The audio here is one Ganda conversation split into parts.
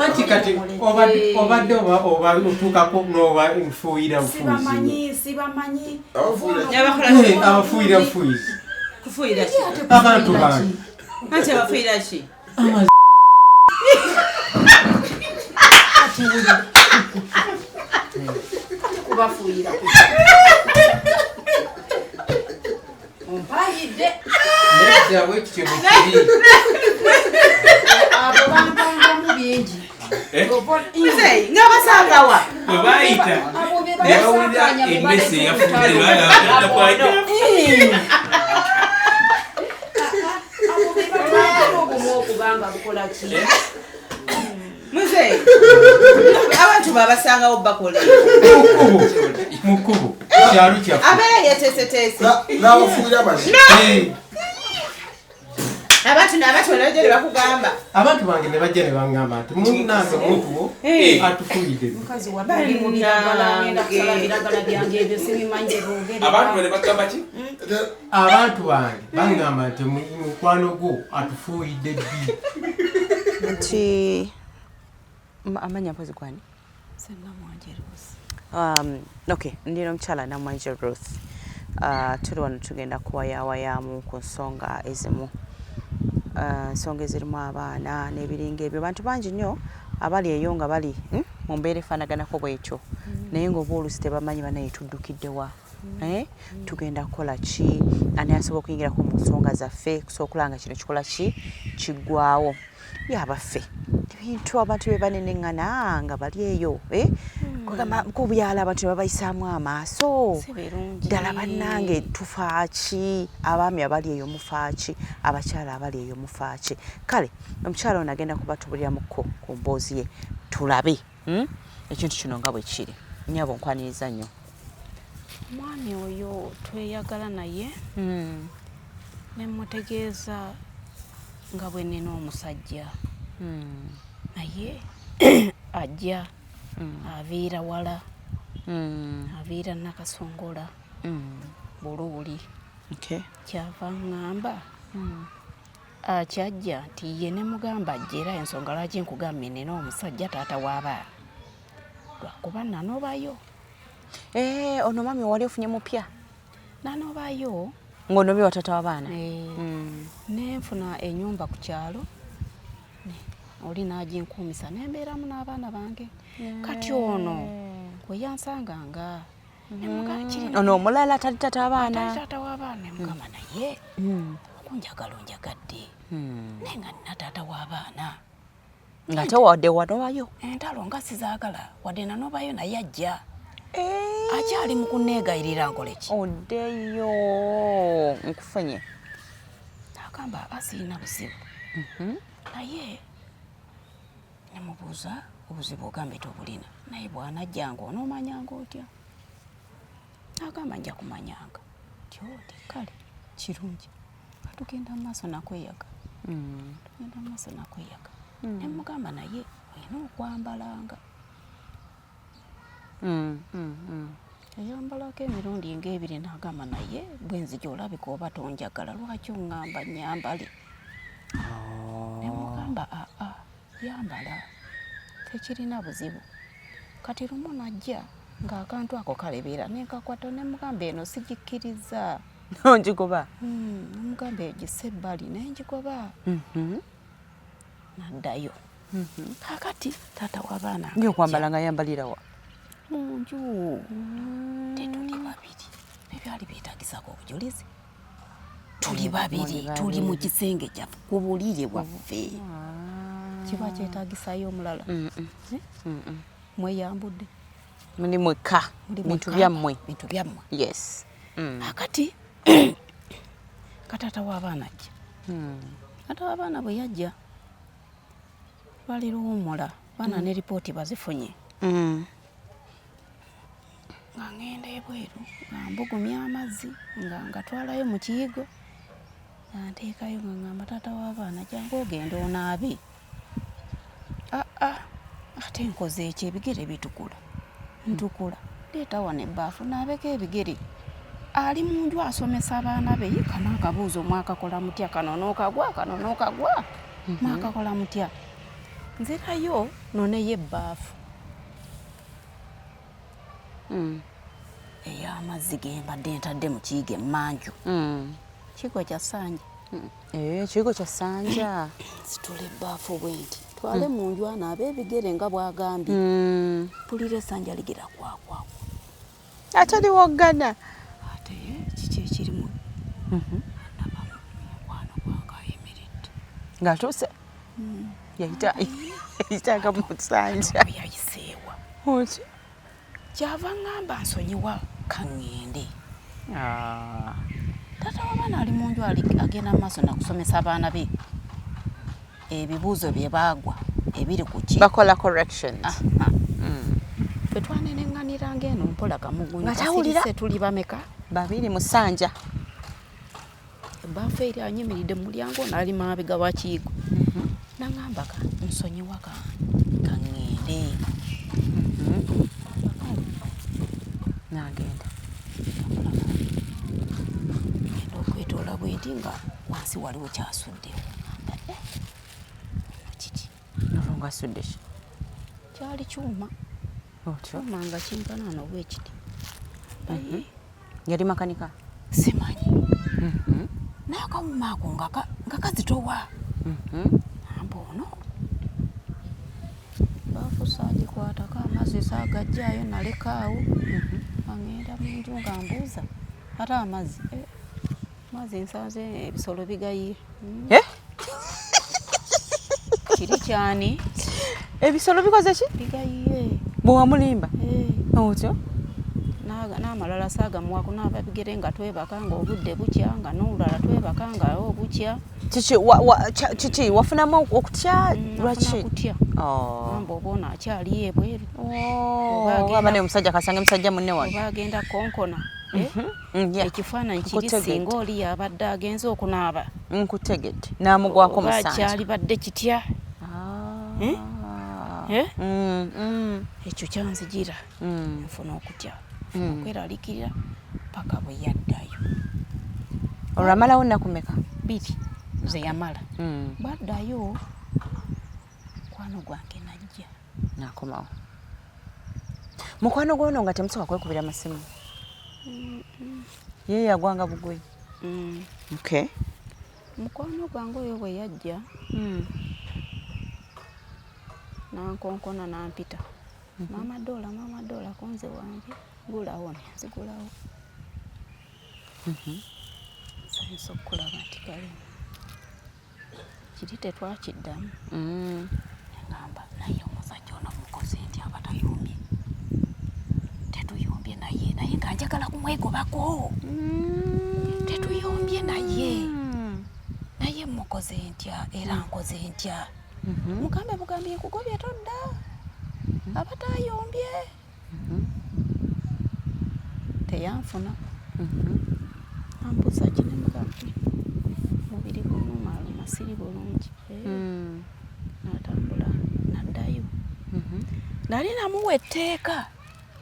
anti kati obadde oba otuukako n'oba nfuuyira bufuuyizi sibamanyi abafuuyira bufuuyizi kufuuyira ki abantu bange anti abafuuyira ki kubafuuyira ompayidde nekyawe kitebukiri abo bampangamu bingi ng'abasangawa bwe baayita nebawulira emmese eyafudde obumu okubanga bukola ki muzeeyi abantu babasangawo bakola mukubo kyalo kyaffe abeera yeteeseteese n'abafuuyira basi abantu banajja ne bakugamba abantu bange ne bajja ne baŋŋamba nti munange omuntuwo atufuuyidde mukazi wabali mu biragala ngenda kusala biragala byange ebyo sibimanyi bongere abantu bwe ne bagamba ki abantu bange baŋŋamba nti mukwano gwo atufuuyidde ddi nti amanya mpozi kwani okay ndino omukyala Namwanje Ruth tuli wano tugenda kuwayaawayamu ku nsonga ezimu ensonga ezirimu abaana n'ebiringa ebyo bantu bangi nnyo abali eyo nga bali mu mbeera efaanaganako bwetyo naye ng'oba oluusi tebamanyi banaye tuddukiddewa tugenda kukola ki ani asobola okuyingirako mu nsonga zaffe kusooka nga kino kikola ki kiggwawo yabaffe ebintu abantu be baneneŋŋana nga bali eyo kubyala abantu ne babayisaamu amaaso ddala bannange tufaaki abaami abali eyo mufaaki abakyala abali eyo mufaaki kale omukyala ono agenda kubatubuliramuko ku mboozi ye tulabe ekintu kino nga bwe kiri nnyabo nkwaniriza nnyo omwami oyo tweyagala naye nemutegeeza nga bwe nina omusajja naye ajja aviira wala aviira Nakasongola Buluuli kyava ŋŋamba kyajja nti ye ne mugamba ajja era ensonga lwaki nkugambye nina omusajja taata w'abaana lwakuba nanobayo ono mami wali ofunye mupya nanobayo ng'onomye wa taata w'abaana nenfuna ennyumba ku kyalo oli n'aginkuumisa nembeeramu n'abaana bange kati ono gwe yansanganga ono omulala tali taata w'abaana taata w'abaana nemugamba naye okunjagala onjagadde naye nga nina taata w'abaana ng'ate wadde wanobayo entalo nga sizaagala wadde nanobayo naye ajja akyali mu kunneegayirira nkole ki oddeyo nkufunye agamba asiina buzibu naye nemubuuza obuzibu ogambe tobulina naye bw'anajjanga onoomanyanga otya agamba nja kumanyanga tyoti kale kirungi tugenda mu maaso nakweyaga nemugamba naye olina okwambalanga eyambalako emirundi ng'ebiri n'agamba naye bwenzija olabika oba tonjagala lwaki oŋŋamba nyambale nemugamba yambala tekirina buzibu kati lumu najja ng'akantu ako kalebeera nenkakwata nemugamba eno sigikkiriza ongigoba nemugamba egisa ebbali nengigoba naddayo kakati taata w'abaana nyo okwambala nga yambalirawa munju tetuli babiri bebyali beetagisako obujulizi tuli babiri tuli mu kisenge kyaffe ku bulire bwaffe kiba kyetagisayo omulala mweyambudde muli mwekka bintu byammwe yes akati kataata w'abaana ajja taata w'abaana bwe yajja lwali luwummula baana ne ripooti bazifunye nga ngenda ebweru nga mbugumya amazzi nga ngatwalayo mu kiyigo nga nteekayo nga ngamba taata w'abaana jangu ogenda onaabe ate nkoze ekyo ebigere bitukula ntukula leeta wano ebbaafu naabeko ebigere ali mu nju asomesa abaana be kano akabuuzo mwakakola mutya kano nookagwa mwakakola mutya nzirayo noneyo ebbaafu ey'amazzi ge mbadde ntadde mu kiyiga emmanju kigo kya ssanja kigo kya ssanja situla ebbaafu bwenti twale mu nju anaabe ebigere nga bwagambye pulira essanja ligira kwakwakwa ate liwoggana ate kiki ekirimu naba mukwano gwange ayimiridde ng'atuuse yayitaga mu ssanja yayiseewa oti kyava ŋŋamba nsonyiwa kaŋŋende taata w'abaana ali mu nju agenda mu maaso nakusomesa abaana be ebibuuzo bye baagwa ebiri ku ki bakola corrections ffe twaneneŋŋaniranga eno mpola kamugunyu Nga tawulira. kasirise tuli bameka 2 mu ssanja ebbaafu eri anyimiridde mu mulyango n'ali mabega wa kiyigo naŋŋamba nsonyiwa kaŋŋende n'agenda genda okwetoola bwenti nga wansi waliwo kyasuddewo kiki olwo asudde ki kyali kyuma otyo kyuma nga kinkanaana obwekiti yali makanika simanyi naye akawuma ako nga kazitowa amba ono baafu saagikwatako amazzi saagajjaayo nalekaawo aŋŋenda mu nju nga mbuuza ate amazzi nsanze ebisolo bigayiye kiri kyani ebisolo bikoze ki bigayiye bwe wamulimba otyo n'amalala saagamuwako n'ababigere nga twebaka nga obudde bukya nga n'olulala twebaka nga obukya kiki wafunamu okutya lwaki kutya amba oba ono akyali ebweru aba naye omusajja kasanga musajja munne wano oba agenda konkona ekifaananyi kiri singa oli yabadde agenze okunaaba nkutegedde n'amugwako musanja kyali badde kitya ekyo kyanzigira nfuna okutya okweraliikirira paka bwe yaddayo olwamalawo nnakumeka 2 ze yamala bwaddayo mukwano gwange najja nakomawo mukwano gwono nga temusoka kwekubira masimu ye yagwanga bugwe okay mukwano gwange oyo bwe yajja nankonkona nampita mama dola konze wange gulawo nzigulawo sayinza okukulaba nti kale kiri tetwakiddamu ngamba naye omusajja ono mukozi nti aba tayumbye tetuyumbye naye nga njagala kumwegobako tetuyumbye naye mukoze ntya era nkoze ntya mugambe bugambye nkugobye todda aba tayombye teyanfuna ambuuza kinemugambe mubiri gunumala masiri bulungi natambula naddayo nali namuwa etteeka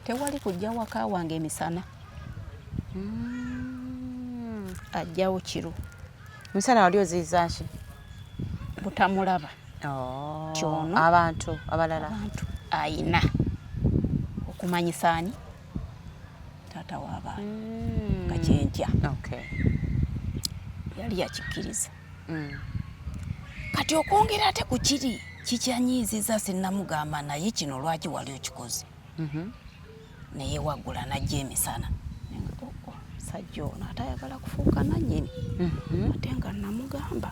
tewali kujja waka wange emisana ajjawo kiro misana wali oziyiza ki butamulaba kyono abantu abalala ayina okumanyisa ani taata w'abaana nga kyenkya yali yakikkiriza kati okwongera ate ku kiri kikyanyiiziza sinnamugamba naye kino lwaki wali okikoze naye waggula najja emisana sajja ono atayagala kufuuka nannyini ate nga namugamba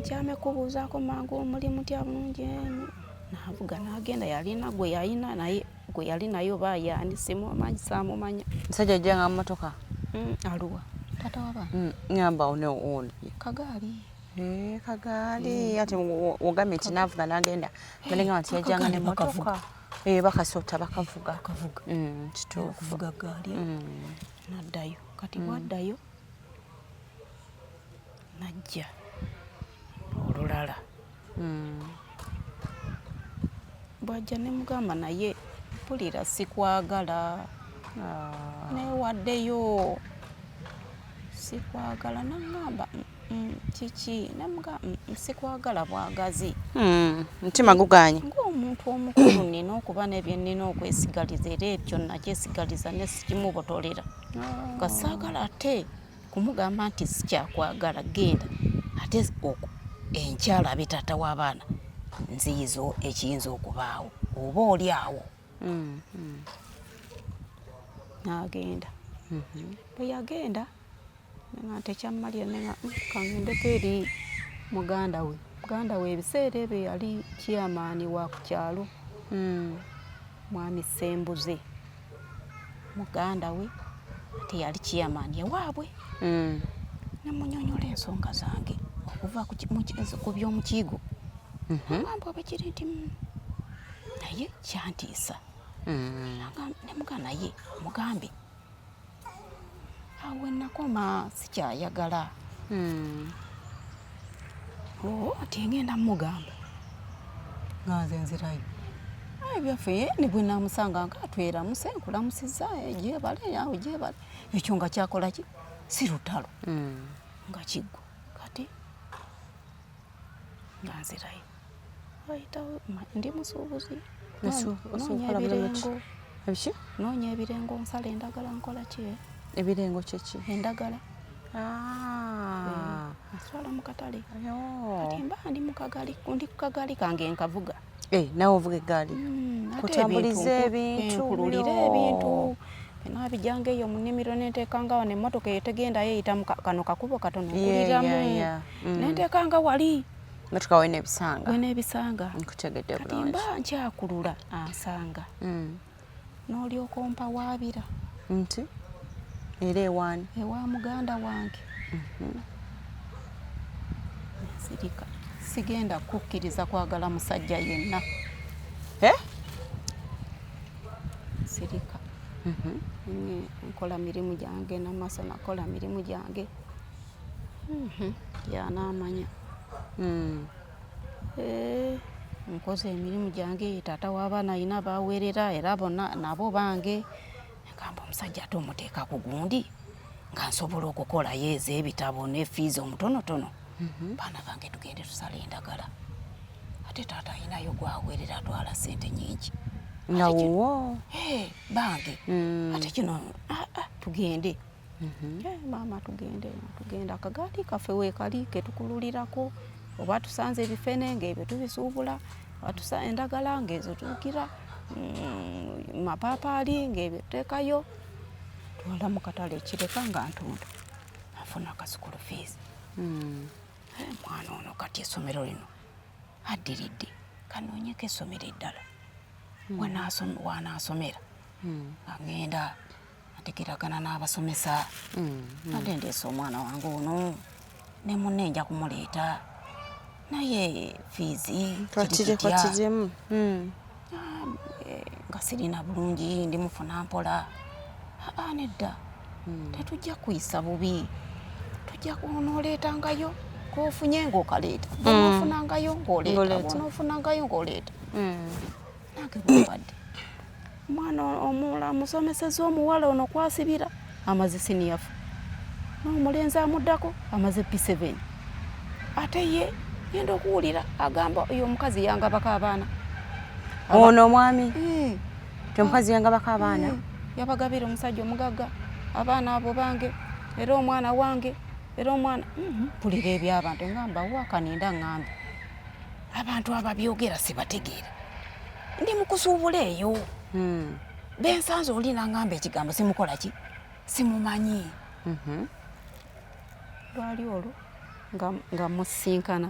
ntyame kubuuzaako mangu omulimu tya bulungi navuga n'agenda yalina gwe yalina naye gwe yali naye oba yaani simumanyi saamumanya musajja ajjanga mu motoka aluwa taata waba ngamba ono kagaali kagaali ate ogambye nti navuga n'agenda balenga nti yajjanga n'emmotoka bakasota bakavuga kituufu okuvuga gaali naddayo kati bwaddayo najja olulala bwajja ne mugamba naye mpulira sikwagala newaddeyo sikwagala nangamba kiki namuga sikwagala bwagazi mutima guganye ng'omuntu omukulu nina okuba n'ebyo nina okwesigaliza era ebyo nakyesigaliza ne sikimubotolera nga saagala ate kumugamba nti sikyakwagala genda ate enkyala bitata w'abaana nziyizo ekiyinza okubaawo oba oli awo n'agenda bwe yagenda nga tekyammalira nenga kangendeko eri muganda we ebiseera ebyo yali chairman wa ku kyalo mwami Sembuze muganda we ate yali chairman ewaabwe nemunyonyola ensonga zange okuva ku by'omukiigo ngamba bwekiri nti naye kyantiisa nemuga naye mugambe awe nakoma sikyayagala ati ngenda mugamba nga nze nzirayo ebyaffe ne bwe namusanga nga atweramusa enkulamusiza gyebale awo gyebale ekyo nga kyakola ki si lutalo nga kiggwa kati nga nzirayo ayitawo ndi musuubuzi noonya ebirengo nsala endagala nkola ki ebirengo kyeki endagala nswala mu katale kati mba ndi ku kagali kange nkavuga nawe ovuga eggaali kutambuliza ebintu nkululira ebintu nabijanga eyo mu nnimiro nenteekangawo nemmotoka eyotegendayo eyita mu kano kakubo katono nkuliramu nenteekanga wali motoka wenebisanga nkutegedde kati mba nkyakulula ansanga n'olyoka ompa waabira nti era ewaani ewa muganda wange sirika sigenda kukkiriza kwagala musajja yenna sirika nkola mirimu gyange namaaso nakola mirimu gyange yanamanya nkoze emirimu gyange taata w'abaana alina baweerera era bonna nabo bange ngamba omusajja ate omuteeka ku gundi nga nsobola okukolayo ez'ebitabo ne fiizi omutonotono baana bange tugende tusala endagala ate taata alinayo gwaweerera atwala ssente nyingi nawowo bange ate kino tugende maama tugenda akagaali kaffe weekali ketukululirako oba tusanze ebifene ng'ebyo tubisuubula oba endagala ng'ezo tuukira mapaapaali ng'ebyo tuteekayo twala mu katale kireka nga ntunda afuna akasukulu fiizi mwana ono kati essomero lino addiridde kanoonyeko essomero eddala wanaasomera agenda ategeragana n'abasomesa ate ndeese omwana wange ono ne munne nja kumuleeta naye fiizi twatizemu nga sirina bulungi ndimufuna mpola nedda tetujja kuyisa bubi tujja kunoleetangayo kofunye ng'okaleeta bonofunangayo ng'oleeta bonofunangayo ng'oleeta nange bwabadde omwana omula musomeseza omuwala ono kwasibira amaze siniyafu n'omulenzi amuddako amaze P7 ate ye yenda okuwulira agamba oyo omukazi yangabako abaana ono omwami omukazi yangabako abaana yabagabira omusajja omugagga abaana abo bange era omwana wange era omwana mpulira eby'abantu ngamba wakanenda ngambe abantu ababyogera sibategeera ndi mukusuubula eyo bensanze oli nangamba ekigambo simukola ki simumanyi lwali olwo nga musinkana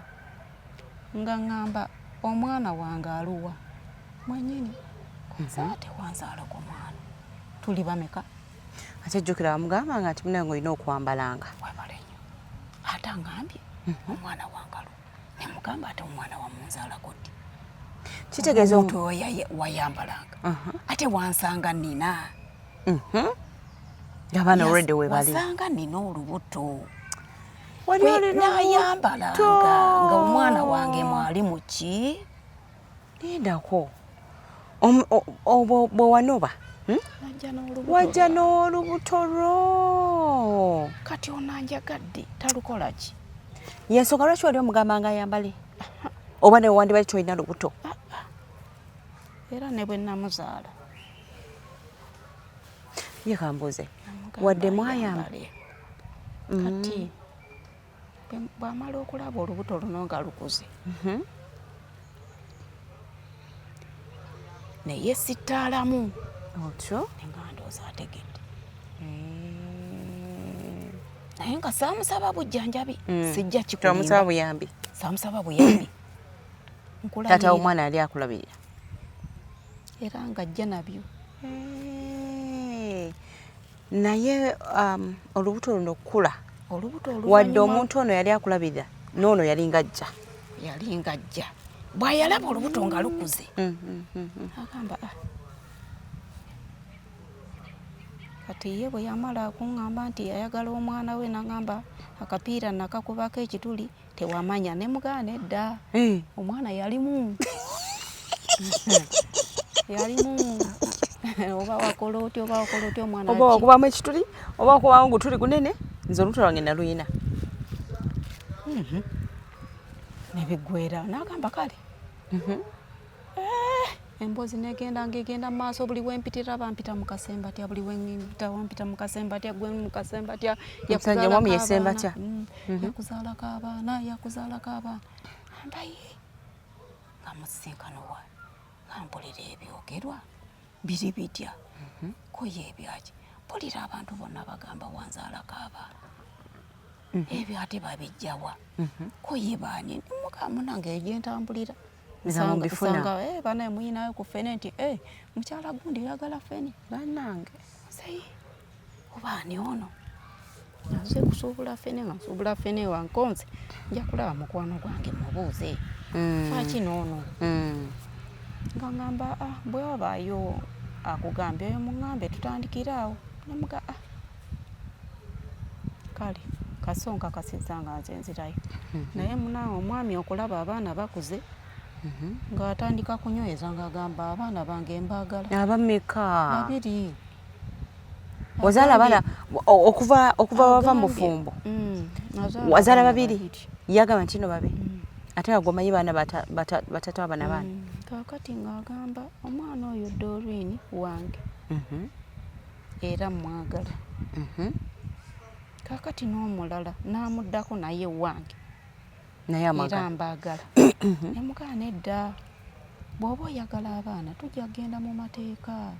nga ngamba omwana wange aluwa mwenyini saate wanzaalako mwana tuli bameka ate jjukira bamugamba nga nti munange olina okwambalanga webale nnyo ate angambye omwana wange aluwa nemugamba ate omwana wamunzaalako ddi kitegeeza omuntu wayambalanga ate wansanga nina abaana already webali wasanga nina olubuto nayambalanga nga omwana wange mwalimu ki lindako bwe wanoba wajja n'olubuto lwo Oh. Kati onanjagadde talukola ki? Yensonga lwaki wali omugamba nga ayambale? Oba ne wandibali tolina lubuto? Era ne bwe namuzaala. Ye kambuuze. Wadde mwayamba. Kati bw'amala okulaba olubuto luno nga lukuze. Ne yesittaalamu. Otyo? Nga ndowooza ategedde. Naye nga saamusaba bujjanjabi. Sijja kikulimba. Twamusaba buyambi. Saamusaba buyambi. Taata omwana yali akulabirira. Era nga ajja nabyo. Naye olubuto luno okukula. Olubuto wadde omuntu ono yali akulabirira n'ono yali ngajja. Yali ngajja. Bw'ayalaba olubuto nga lukuze. Agamba kati ye bwe yamala okuŋŋamba nti yayagala omwana we n'agamba akapiira nakakubako ekituli tewamanya ne mugaana edda. Omwana yalimu. Yalimu. Oba wakola otyo omwana. Oba wakubamu ekituli oba wakubamu gutuli gunene nze olubuto lwange naluyina. Ne biggweera n'agamba kale. Emboozi negenda ng'egenda mu maaso buli wempitira bampita mu kasembatya buli wempita wampita mu kasembatya gwe mu kasembatya Musajja mwami yesembatya. Yakuzaalako abaana ambaye nga musisinkano wa mpulira ebyogerwa biri bitya ko yebyaki mpulira abantu bonna bagamba wanzaalako abaana ebyo ate babijjawa ko ye baani mukamunange egyentambulira Sanga bana muyinayo ku fene nti mukyala gundi yagala fene bannange sei obaani ono naze kusuubula fene nga nsuubula fene wankonze nja kulaba mukwano gwange mubuuze lwaki noono nga ngamba bwe wabaayo akugambye oyo muŋŋambe tutandikiraawo nemuga kale kasonga kasizza nga nze nzirayo naye munaawe omwami okulaba abaana bakuze ng'atandika kunyweza ng'agamba abaana bange mbaagala. Abameka? 2. Wazaala abaana okuva bava mu bufumbo? Wazaala 2? Yagamba nti no 2? Ate agomanyi baana batata abana baana? Kaakati ng'agamba omwana oyo Doreen wange era mwagala. Kaakati n'omulala n'amuddako naye wange. Naye amagala. Era mbaagala. Ne mukaana edda bw'oba oyagala abaana tujja kgenda mu mateeka.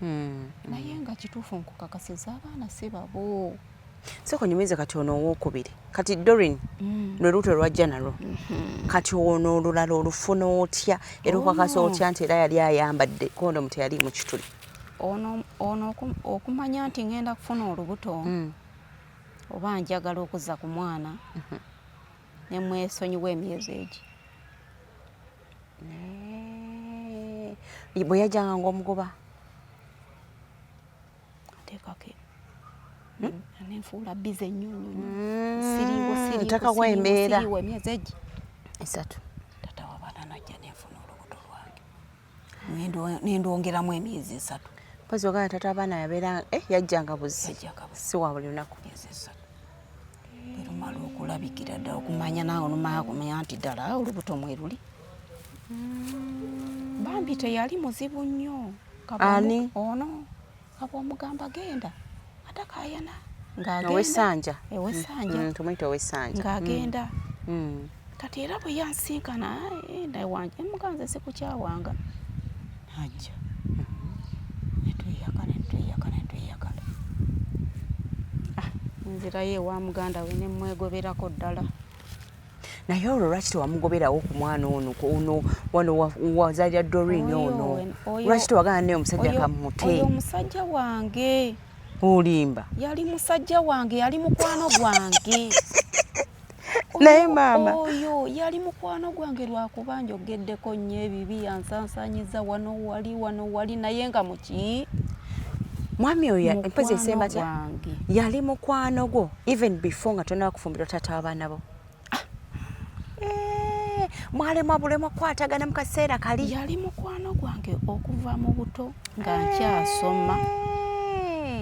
Naye nga kituufu nkukakasiza abaana si babo. Soko nyumize kati ono owokubiri. Kati Doreen lwe lubuto lwajja nalwo. Kati ono olulala olufuna otya era okakasa otya nti era yali ayambadde kondomu teyali mu kituli. Ono okumanya nti ngenda kufuna olubuto oba njagala okuzza ku mwana ne mwesonyiwa emyezi egi. Bwe yajjanga ng'omugoba? Ateekake. Nenfuula bize nnyo. Ntaka kwembeera. Siriiwo emyezi egi 3. Tata w'abaana najja nenfuna olubuto lwange. Nendongeramu emyezi 3. Mpozzi ogana tata abaana yabeera yajjanga buzi. Si wa buli lunaku. Emyezi 3. Berumala okulabikira ddala okumanya naawe nomanya kumanya nti ddala olubuto mweruli. Bambi teyali muzibu nnyo. Ani? Ono ab'omugamba genda atakayana ng'agenda. Owessanja? Owessanja. Tumuyita owessanja. Ng'agenda. Kati era bwe yansinkana naye wanje muganze sikukyawanga. Ajja. Netweyakala. Nzirayo ewa muganda we ne mwegoberako ddala. Naye olwo lwaki tewamugoberawo ku mwana ono wano wazaalira Doreen ono? Lwaki tewagana naye omusajja kamute? Oyo omusajja wange. Olimba? Yali musajja wange, yali mukwano gwange. Naye maama oyo yali mukwano gwange lwakuba njogeddeko nnyo ebibi yansansanyiza wano wali naye nga muki? Mwami oyo mpozzi esembatya yali mukwano gwo even before nga tonaba kufumbirwa tata abaana bo? Mwalema bulema kwatagana mu kaseera kali? Yali mukwano gwange okuva mu buto nga nkyasoma.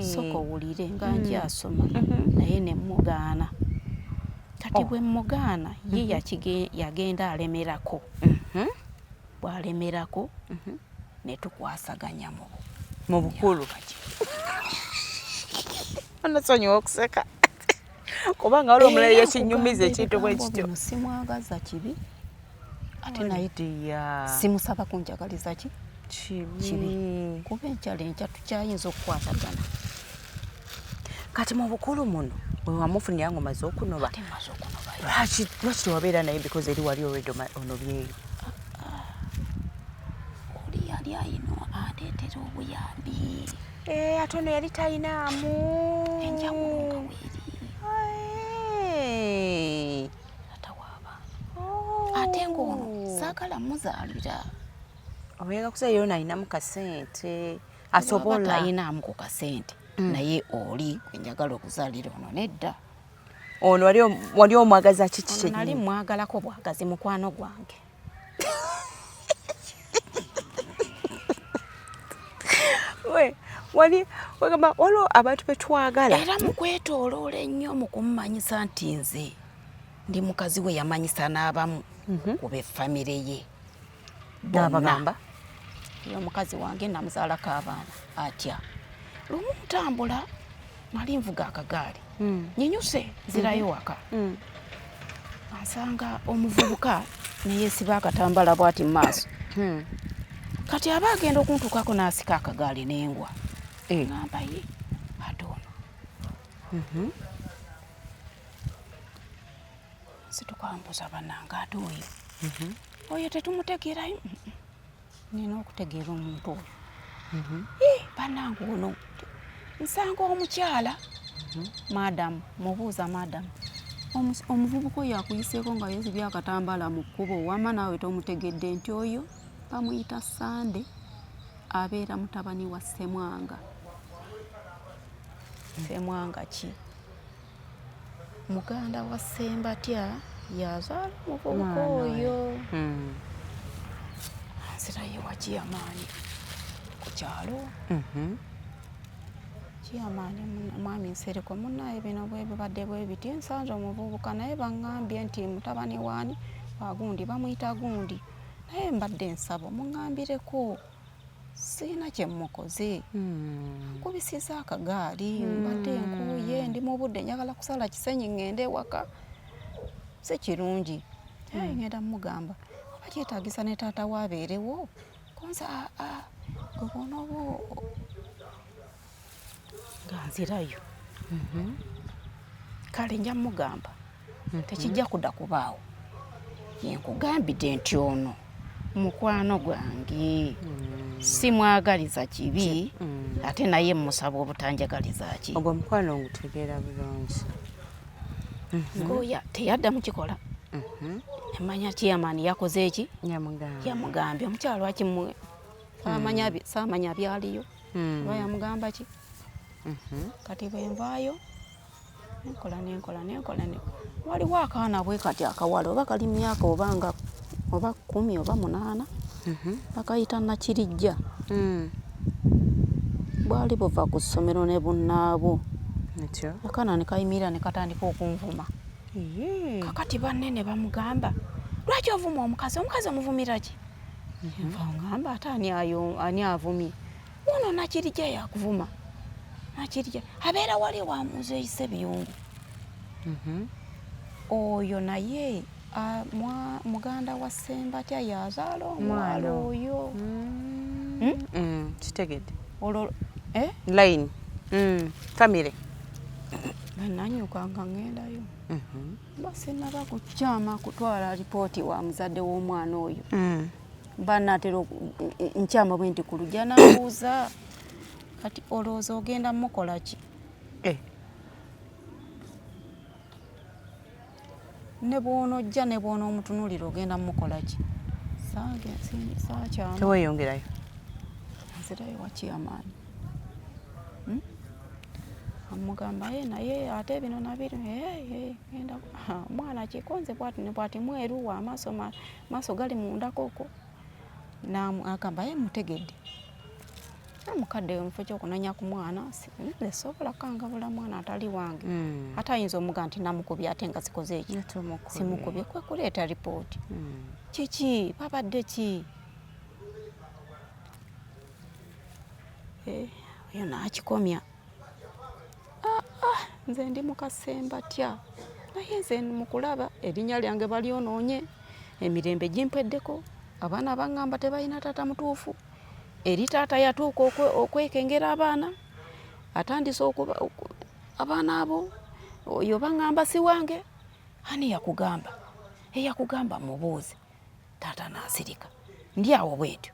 soko owulire nga nkyasoma naye ne mugaana kati bwe mugaana ye yagenda alemerako bw'alemerako ne tukwasaganya mu bukulu anasonyiwa okuseka kubanga waliwo omulala yekinyumiza ekintu bwe kityo simwagaza kibi ate naye simusaba kunjagaliza kibi kuba enkyalo tukyayinza okukwatagana kati mu bukulu muno bwe wamufunira ngo maze okunoba lwaki tewabeera naye because eri wali already onobyeyo oli yali ayino ateetera obuyambi ate ono yali tayinaamu enjawulo nga weeri atawaaba ate ng'ono saagala muzaalira obenga kusa yona ayinamu kasente asobola tayinaamu ku kasente naye oli enjagala okuzaalira ono nedda ono wali omwagaza kiki kye nali mwagalako bwagazi mukwano gwange wagamba waliwo abantu betwagala era mukwetooloola ennyo mu kummanyisa nti nze ndi mukazi we yamanyisa n'abamu ku b'effamire ye n'abagamba yo omukazi wange namuzaalako abaana atya lumu ntambula nali nvuga akagaali nyinyuse nzirayo waka ansanga omuvubuka neyeesiba akatambala bw'ati mu maaso kati aba agenda okuntuukako n'asika akagaali n'engwa ngamba ye ate ono situkambuza bannange ate oyo tetumutegeerayo nina okutegeera omuntu oyo bannange ono nsanga omukyala madamu mubuuza madamu omuvubuka oyo akuyiseeko nga yeesibye akatambala mu kkubo wama naawe tomutegedde nti oyo bamuyita Sande abeera mutabani wa Ssemwanga ki muganda wa Ssembatya yazaala omuvubuka oyo nzirayo wa Kiyamaani ku kyalo Kiyamaani mwami Nsereko munnaye bino bwe bibadde bwe biti nsanze omuvubuka naye baŋŋambye nti mutabani waani wagundi bamuyita gundi naye mbadde nsaba muŋŋambireko siina kye mukoze nkubisiza akagaali mbadde nkuye ndi mu budde njagala kusala kisenyi ŋŋende ewaka si kirungi ngenda mugamba oba kyetaagisa ne taata waabeerewo konza gwe bonobo nga nzirayo kale nja mugamba tekijja kudda kubaawo yenkugambidde nti ono mukwano gwange simwagaliza kibi ate naye musaba obutanjagaliza ki ogwo mukwano ngutegeera bulungi ngoya teyaddamu kikola emanya Kiyamaani yakoze eki yamugambye omukyala lwaki saamanya byaliyo oba yamugamba ki kati bwe nvaayo nenkola waliwo akaana bwe kati akawala oba kali myaka oba 10 oba 8 bakayita Nakirijja bwali buva ku ssomero ne bunnaabo akaana ne kayimirira ne katandika okunvuma kakati banne ne bamugamba lwaki ovuma omukazi omuvumira ki nva ngamba ate ani avumye ono Nakirijja yakuvuma Nakirijja abeera wali wamuzeeyise biyungu oyo naye muganda wa Ssembatya yazaala omwana oyo kitegedde olwo line famire nanyukanga ŋŋendayo basinaba kukyama kutwala lipooti wa muzadde w'omwana oyo banatera nkyama bwe nti ku lujja nabuuza kati olowooza ogenda mukola ki ne bw'onojja ne bw'onoomutunuulira ogenda mukola ki saakyama teweeyongerayo nzirayo wa Kiyamaani amugamba naye ate bino nabiri genda omwana kikonze bwati mweru wa maaso gali mundakoko agamba mutegedde Omukadde omufo ky'okunonya ku mwana sisobola kangabula mwana atali wange. Ate ayinza omuga nti namukubye ate nga sikoze eki. Simukubye kwe kuleeta ripooti. Kiki babadde ki? Oyo n'akikomya. Nze ndi mu kasemba tya. Naye nze mu kulaba erinnya lyange balyonoonye. Emirembe gimpweddeko. Abaana baŋŋamba tebalina taata mutuufu. Eri taata yatuuka okwekengera abaana. Atandise okuba abaana abo. Oyo baŋŋamba si wange. Ani yakugamba? Eyakugamba mubuuze. Taata n'asirika. Ndi awo bwetyo.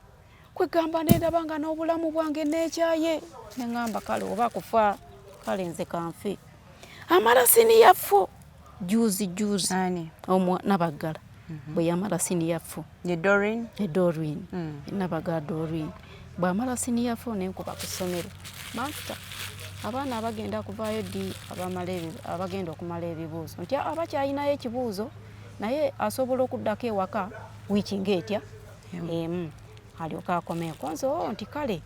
Kwegamba nendaba nga n'obulamu bwange neekyaye. Ne ŋŋamba kale oba kufa kale nze kanfe. Amalasini yaffu. Juzi. Nabaggala. Bwe yamala sini yaffu. Ye Doreen? Doreen. Nabaggala Doreen. Bw'amala sini yaffu nenkuba ku ssomero. Master, abaana abagenda kuvaayo ddi abagenda okumala ebibuuzo. Nti abakyalinayo ekibuuzo naye asobola okuddako ewaka wiiki ng'etya. Alyoka akomeeko nze nti kale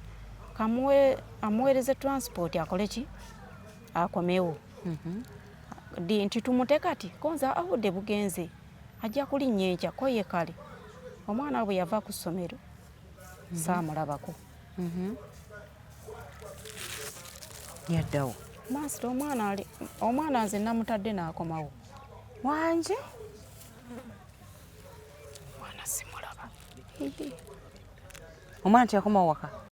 amuweereze transport akole ki? Akomewo. Nti tumute kati konze obudde bugenze. Ajja kulinnya enkya ko ye kale. Omwana bwe yava ku ssomero saamulabako. Yaddawo. Master omwana nze namutadde n'akomawo. Wanje? Omwana simulaba. Omwana teyakomawo waka?